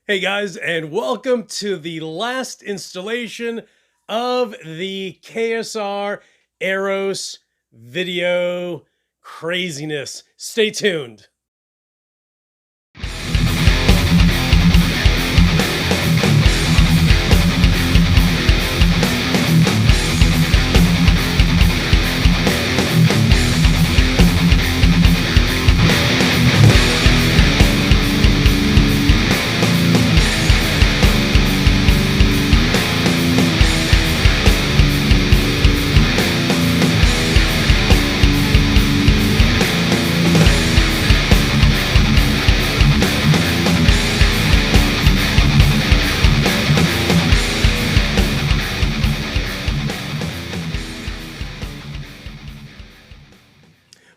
Hey guys, and welcome to the last installation of the KSR Eros video craziness. Stay tuned.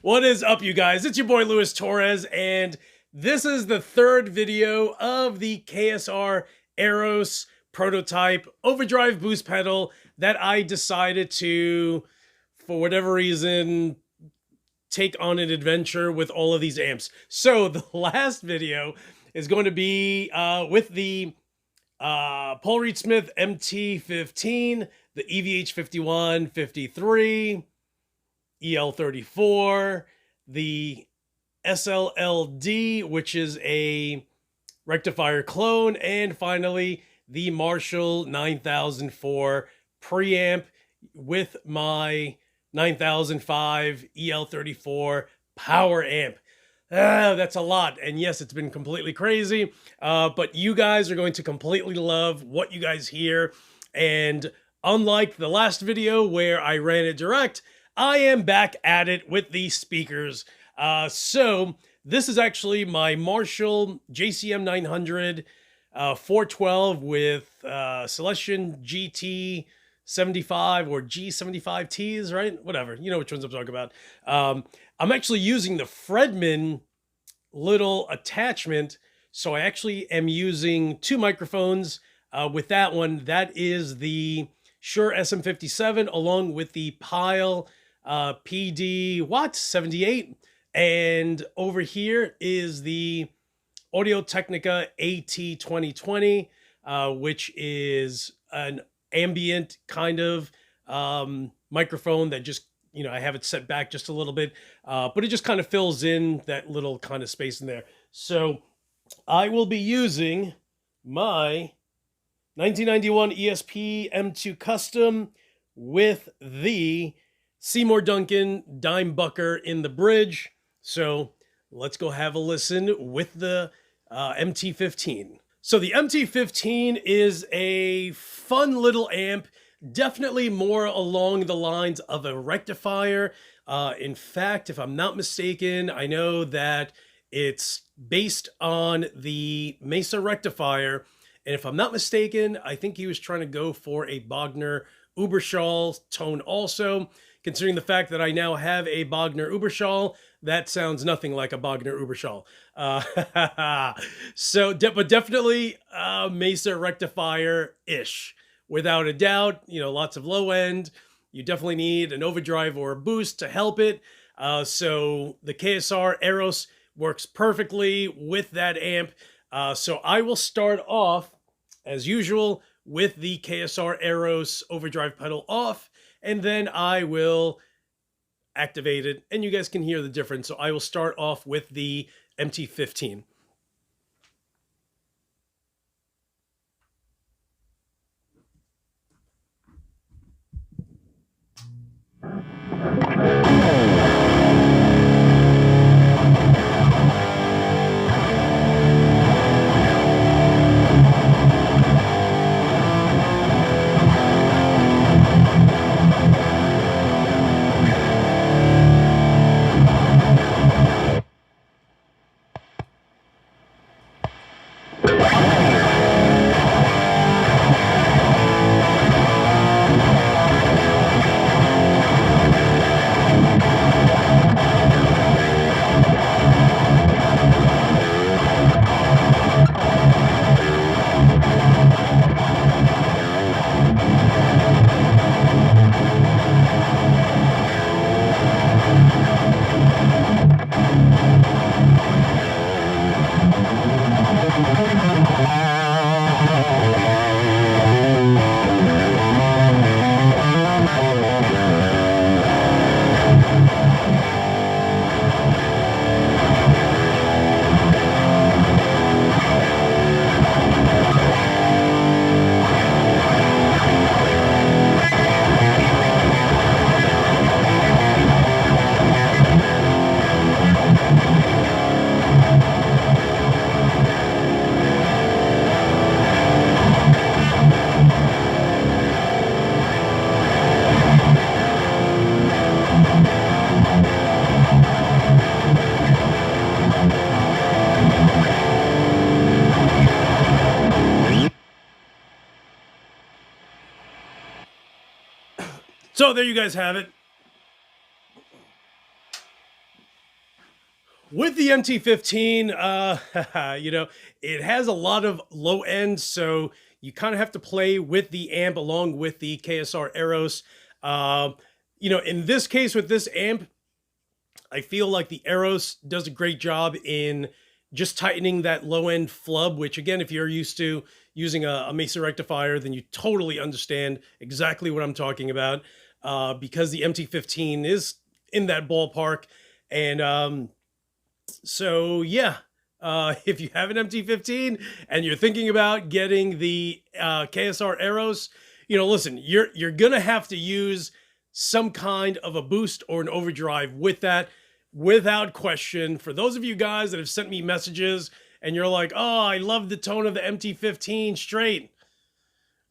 What is up, you guys? It's your boy Luis Torres, and this is the third video of the KSR Eros prototype overdrive boost pedal that I decided to, for whatever reason, take on an adventure with all of these amps. So the last video is going to be with the Paul Reed Smith MT15, the EVH5153 EL34, the SLLD, which is a rectifier clone, and finally the Marshall 9004 preamp with my 9005 EL34 power amp. That's a lot, and yes, it's been completely crazy, but you guys are going to completely love what you guys hear. And unlike the last video where I ran it direct, I am back at it with these speakers. So this is actually my Marshall JCM 900 412 with Celestion GT 75 or G75Ts, right? Whatever, you know which ones I'm talking about. I'm actually using the Fredman little attachment, so I actually am using two microphones with that one. That is the Shure SM57 along with the Pyle PD Watt 78, and over here is the Audio-Technica AT2020, which is an ambient kind of microphone that just, you know, I have it set back just a little bit, but it just kind of fills in that little kind of space in there. So I will be using my 1991 ESP M2 Custom with the Seymour Duncan dime bucker in the bridge. So let's go have a listen with the MT15. So the MT15 is a fun little amp, definitely more along the lines of a rectifier. In fact, if I'm not mistaken, I know that it's based on the Mesa rectifier. And if I'm not mistaken, I think he was trying to go for a Bogner Uberschall tone also. Considering the fact that I now have a Bogner Uberschall, that sounds nothing like a Bogner Uberschall. But definitely Mesa rectifier-ish. Without a doubt, you know, lots of low end. You definitely need an overdrive or a boost to help it. So the KSR Eros works perfectly with that amp. So I will start off, as usual, with the KSR Eros overdrive pedal off, and then I will activate it, and you guys can hear the difference. So I will start off with the MT15. So there you guys have it. With the MT15, you know, it has a lot of low end, so you kind of have to play with the amp along with the KSR Eros. You know, in this case with this amp, I feel like the Eros does a great job in just tightening that low end flub, which again, if you're used to using a Mesa rectifier, then you totally understand exactly what I'm talking about, because the MT15 is in that ballpark. And so yeah, if you have an MT15 and you're thinking about getting the KSR Eros, you know, listen, you're gonna have to use some kind of a boost or an overdrive with that, without question. For those of you guys that have sent me messages and you're like, oh, I love the tone of the MT15 straight.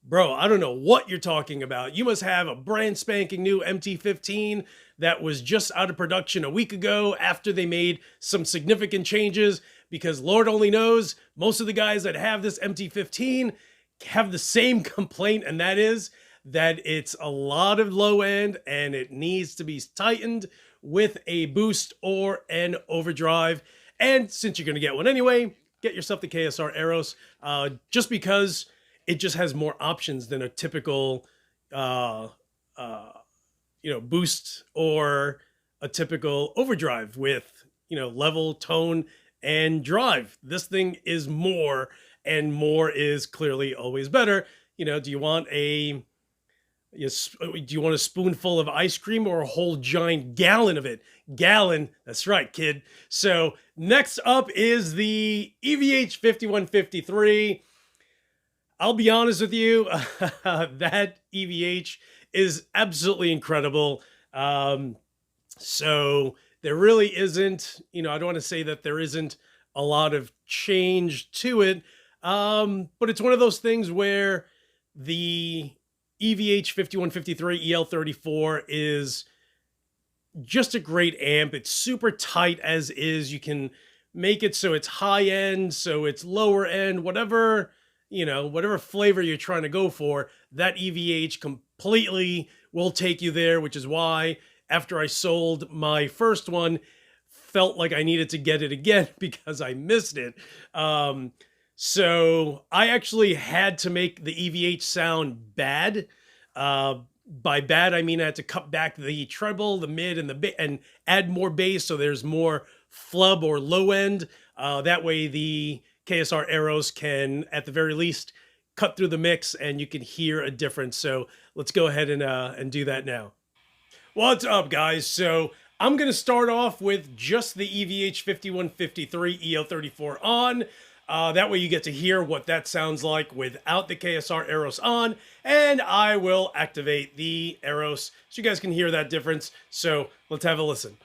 Bro, I don't know what you're talking about. You must have a brand spanking new MT15 that was just out of production a week ago after they made some significant changes, because Lord only knows most of the guys that have this MT15 have the same complaint, and that is that it's a lot of low end and it needs to be tightened with a boost or an overdrive. And since you're going to get one anyway, get yourself the KSR Eros, just because it just has more options than a typical, you know, boost or a typical overdrive with, you know, level, tone, and drive. This thing is more, and more is clearly always better. You know, do you want a spoonful of ice cream or a whole giant gallon of it? Gallon, that's right, kid. So next up is the EVH5153. I'll be honest with you, that EVH is absolutely incredible. So there really isn't, you know, I don't want to say that there isn't a lot of change to it, but it's one of those things where the EVH5153 EL34 is just a great amp. It's super tight as is. You can make it so it's high end, so it's lower end, whatever, you know, whatever flavor you're trying to go for, that EVH completely will take you there, which is why after I sold my first one, felt like I needed to get it again because I missed it. So I actually had to make the EVH sound bad. By bad, I mean I had to cut back the treble, the mid, and and add more bass so there's more flub or low end. That way the KSR Eros can, at the very least, cut through the mix and you can hear a difference. So let's go ahead and do that now. What's up, guys? So I'm going to start off with just the EVH5153 EL34 on. That way you get to hear what that sounds like without the KSR Eros on, and I will activate the Eros so you guys can hear that difference. So let's have a listen.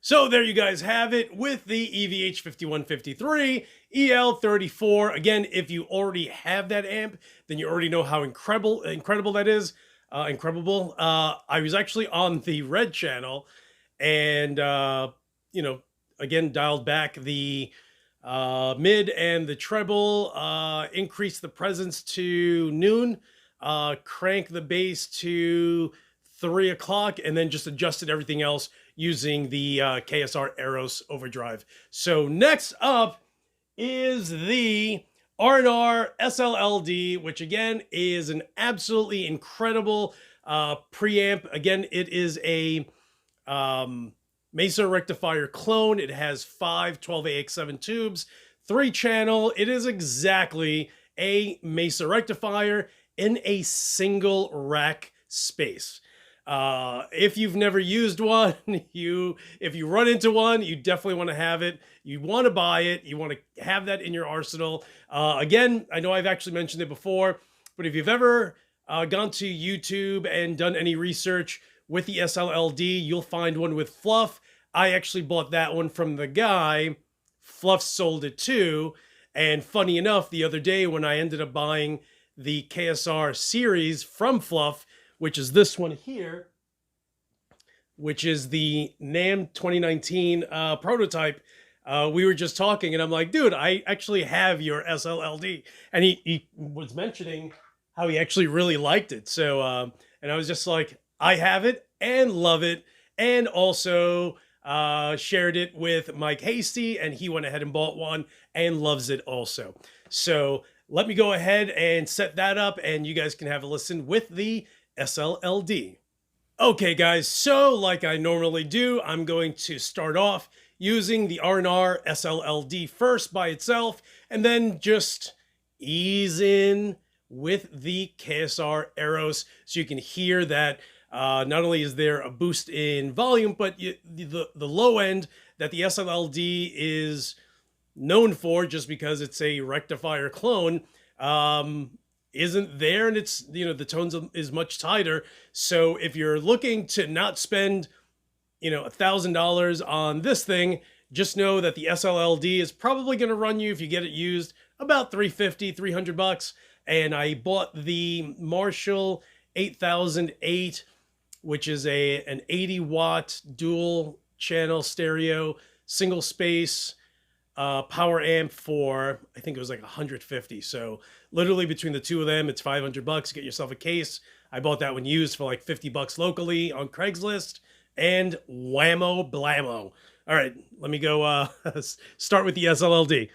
So there you guys have it with the EVH5153 EL34. Again, if you already have that amp, then you already know how incredible that is. Incredible. I was actually on the Red channel and, you know, again, dialed back the mid and the treble, increased the presence to noon, crank the bass to 3 o'clock, and then just adjusted everything else using the KSR Eros Overdrive. So next up is the R&R SLLD, which again is an absolutely incredible preamp. Again, it is a Mesa rectifier clone. It has 5 12AX7 tubes, 3-channel. It is exactly a Mesa rectifier in a single rack space. If you've never used one, if you run into one, you definitely want to have it. You want to buy it. You want to have that in your arsenal. Again, I know I've actually mentioned it before, but if you've ever gone to YouTube and done any research with the SLLD, you'll find one with Fluff. I actually bought that one from the guy. Fluff sold it too. And funny enough, the other day when I ended up buying the KSR series from Fluff, which is this one here, which is the NAMM 2019 prototype, we were just talking and I'm like, dude, I actually have your SLLD. And he was mentioning how he actually really liked it. So, and I was just like, I have it and love it. And also shared it with Mike Hasty, and he went ahead and bought one and loves it also. So let me go ahead and set that up and you guys can have a listen with the SLLD. Okay guys, so like I normally do, I'm going to start off using the R&R SLLD first by itself, and then just ease in with the KSR Eros so you can hear that not only is there a boost in volume, but the low end that the SLLD is known for, just because it's a rectifier clone, isn't there, and it's, you know, the tones is much tighter. So if you're looking to not spend, you know, $1,000 on this thing, just know that the SLLD is probably going to run you, if you get it used, about $350, $300. And I bought the Marshall 8008, which is an 80-watt dual channel stereo single space power amp for, I think it was like 150. So literally between the two of them, it's $500. Get yourself a case. I bought that one used for like $50 locally on Craigslist, and whammo blammo. All right, let me go start with the SLLD.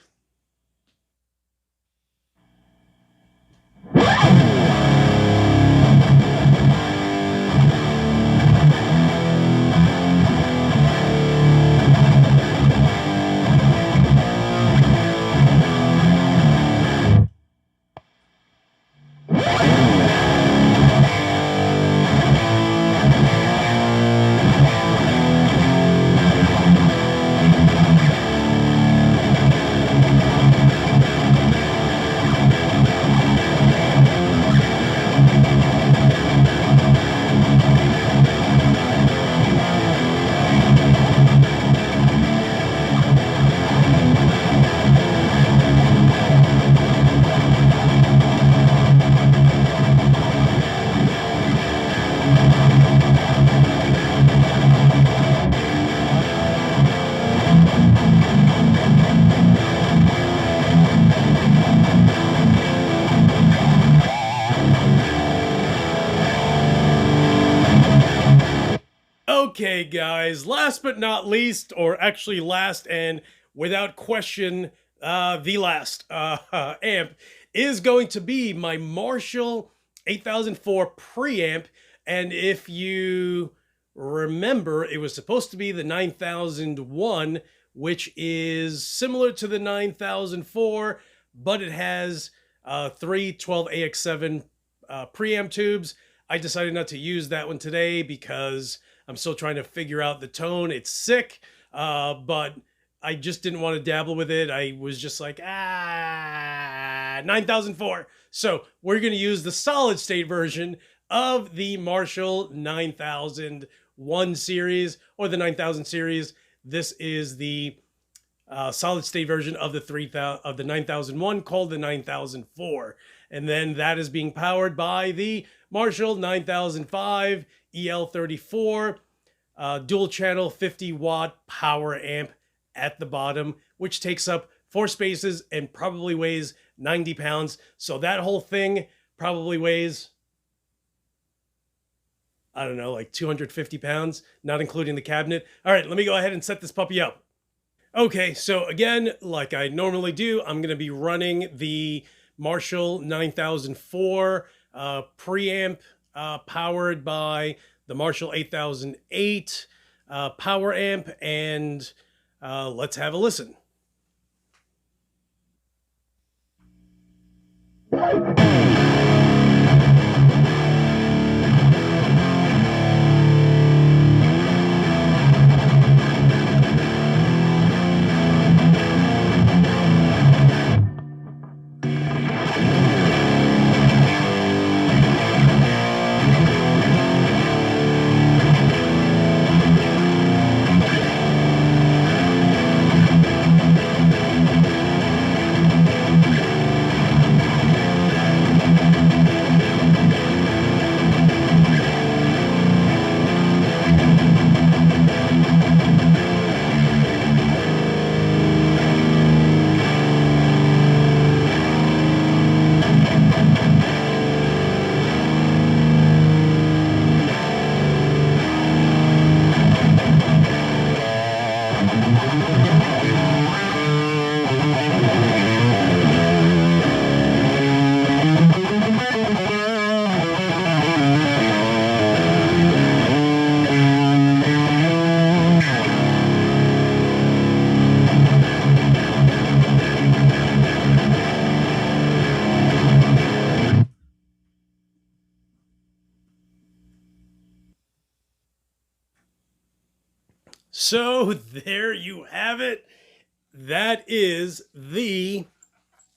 Okay, guys, last but not least, or actually last and without question, the last amp is going to be my Marshall 8004 preamp. And if you remember, it was supposed to be the 9001, which is similar to the 9004, but it has 3 12AX7 preamp tubes. I decided not to use that one today because I'm still trying to figure out the tone. It's sick, but I just didn't want to dabble with it. I was just like, 9004. So we're going to use the solid state version of the Marshall 9001 series, or the 9000 series. This is the solid state version of the 9001, called the 9004. And then that is being powered by the Marshall 9005 EL34 dual channel 50-watt power amp at the bottom, which takes up 4 spaces and probably weighs 90 pounds. So that whole thing probably weighs I don't know, like 250 pounds, not including the cabinet. All right, let me go ahead and set this puppy up. Okay, so again, like I normally do, I'm going to be running the Marshall 9004 preamp powered by the Marshall 8008 power amp, and let's have a listen. So there you have it. That is the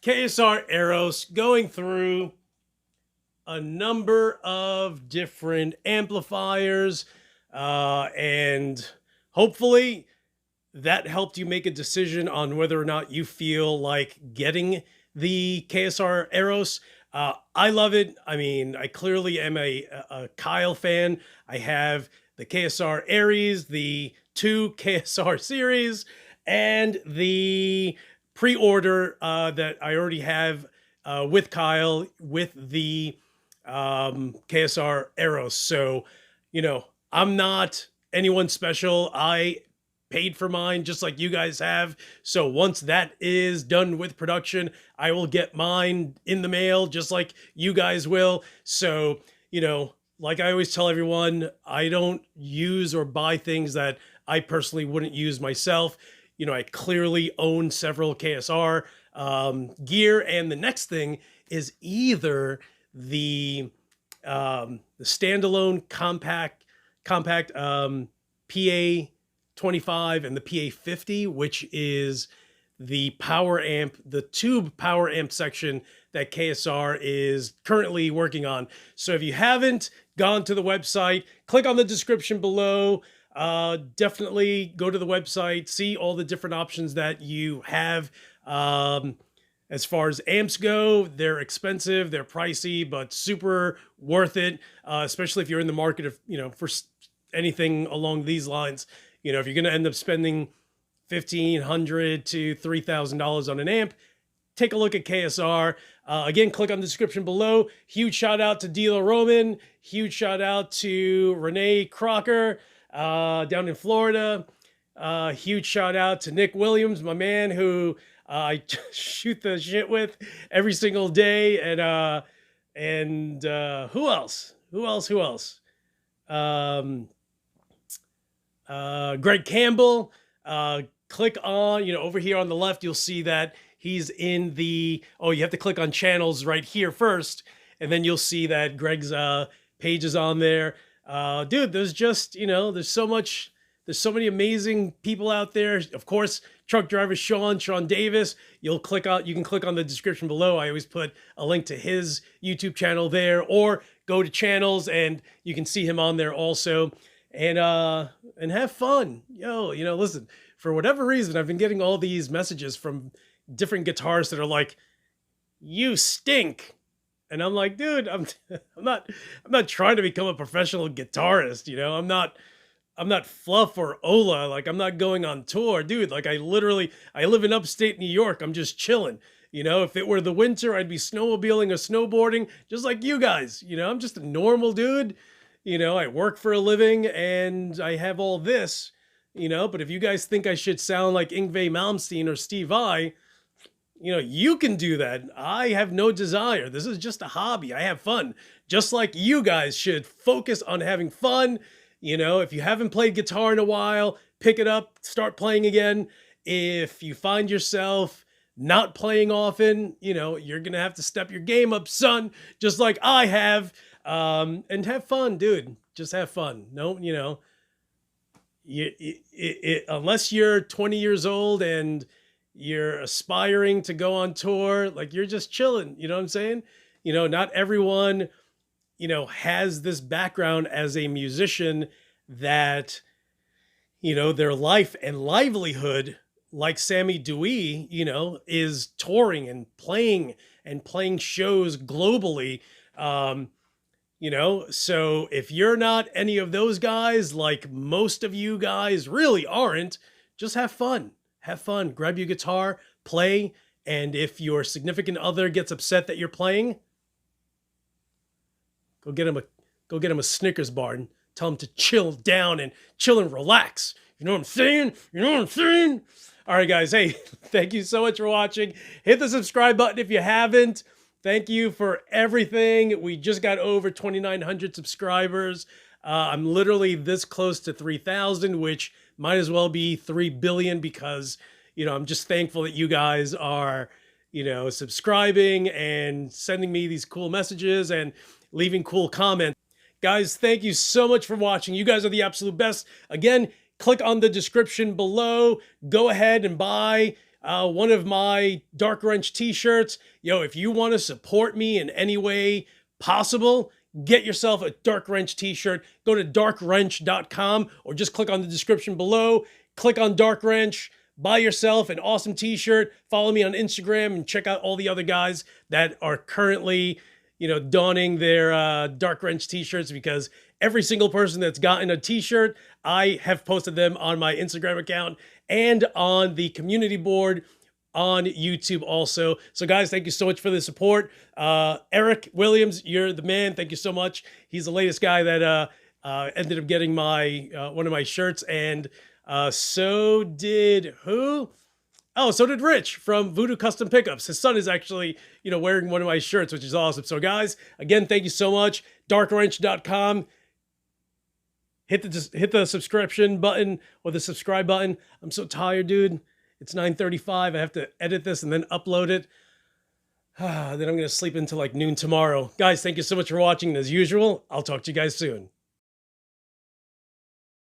KSR Eros going through a number of different amplifiers, and hopefully that helped you make a decision on whether or not you feel like getting the KSR Eros. I love it. I mean, I clearly am a Kyle fan. I have the KSR Aries, the 2 KSR series, and the pre-order that I already have with Kyle with the KSR Eros. So, you know, I'm not anyone special. I paid for mine just like you guys have. So once that is done with production, I will get mine in the mail just like you guys will. So, you know, like I always tell everyone, I don't use or buy things that I personally wouldn't use myself. You know, I clearly own several KSR gear. And the next thing is either the standalone compact PA25 and the PA50, which is the power amp, the tube power amp section that KSR is currently working on. So if you haven't gone to the website, click on the description below. Definitely go to the website, see all the different options that you have. As far as amps go, they're expensive, they're pricey, but super worth it, especially if you're in the market of, you know, for anything along these lines. You know, if you're going to end up spending $1,500 to $3,000 on an amp, take a look at KSR. Again, click on the description below. Huge shout out to Dila Roman. Huge shout out to Renee Crocker down in Florida. Huge shout out to Nick Williams, my man, who I shoot the shit with every single day. And who else? Greg Campbell. Click on, you know, over here on the left, you'll see that he's in the, oh, you have to click on channels right here first, and then you'll see that Greg's page is on there. Dude, there's just, you know, there's so many amazing people out there. Of course, truck driver Sean Davis. You can click on the description below. I always put a link to his YouTube channel there, or go to channels and you can see him on there also. And have fun. Yo, you know, listen, for whatever reason, I've been getting all these messages from different guitarists that are like, "You stink." And I'm like, dude, I'm not trying to become a professional guitarist, you know? I'm not Fluff or Ola. Like, I'm not going on tour, dude. Like, I live in upstate New York. I'm just chilling. You know, if it were the winter, I'd be snowmobiling or snowboarding, just like you guys. You know, I'm just a normal dude. You know, I work for a living and I have all this, you know, but if you guys think I should sound like Yngwie Malmsteen or Steve Vai, you know, you can do that. I have no desire. This is just a hobby. I have fun. Just like you guys should focus on having fun. You know, if you haven't played guitar in a while, pick it up, start playing again. If you find yourself not playing often, you know, you're going to have to step your game up, son, just like I have. And have fun, dude. Just have fun. No, you know, unless you're 20 years old and you're aspiring to go on tour, like you're just chilling, you know what I'm saying? You know, not everyone, you know, has this background as a musician that, you know, their life and livelihood, like Sammy Dewey, you know, is touring and playing shows globally. You know, so if you're not any of those guys, like most of you guys really aren't, just have fun. Have fun. Grab your guitar, play, and if your significant other gets upset that you're playing, go get him a Snickers bar and tell him to chill down and chill and relax. You know what I'm saying? You know what I'm saying? All right, guys. Hey, thank you so much for watching. Hit the subscribe button if you haven't. Thank you for everything. We just got over 2,900 subscribers. I'm literally this close to 3,000, which might as well be 3 billion because, you know, I'm just thankful that you guys are, you know, subscribing and sending me these cool messages and leaving cool comments. Guys, thank you so much for watching. You guys are the absolute best. Again, click on the description below. Go ahead and buy one of my DARKWRENCH t-shirts. Yo, if you want to support me in any way possible, get yourself a DARKWRENCH t-shirt. Go to darkwrench.com or just click on the description below. Click on DARKWRENCH. Buy yourself an awesome t-shirt. Follow me on Instagram and check out all the other guys that are currently, you know, donning their DARKWRENCH t-shirts, because every single person that's gotten a t-shirt, I have posted them on my Instagram account and on the community board on YouTube also. So guys, thank you so much for the support. Eric Williams, you're the man. Thank you so much. He's the latest guy that ended up getting my one of my shirts, and so did who? Oh, so did Rich from Voodoo Custom Pickups. His son is actually, you know, wearing one of my shirts, which is awesome. So guys, again, thank you so much. darkwrench.com. Hit the subscription button or the subscribe button. I'm so tired, dude. It's 9:35. I have to edit this and then upload it. Then I'm going to sleep until like noon tomorrow. Guys, thank you so much for watching. And as usual, I'll talk to you guys soon.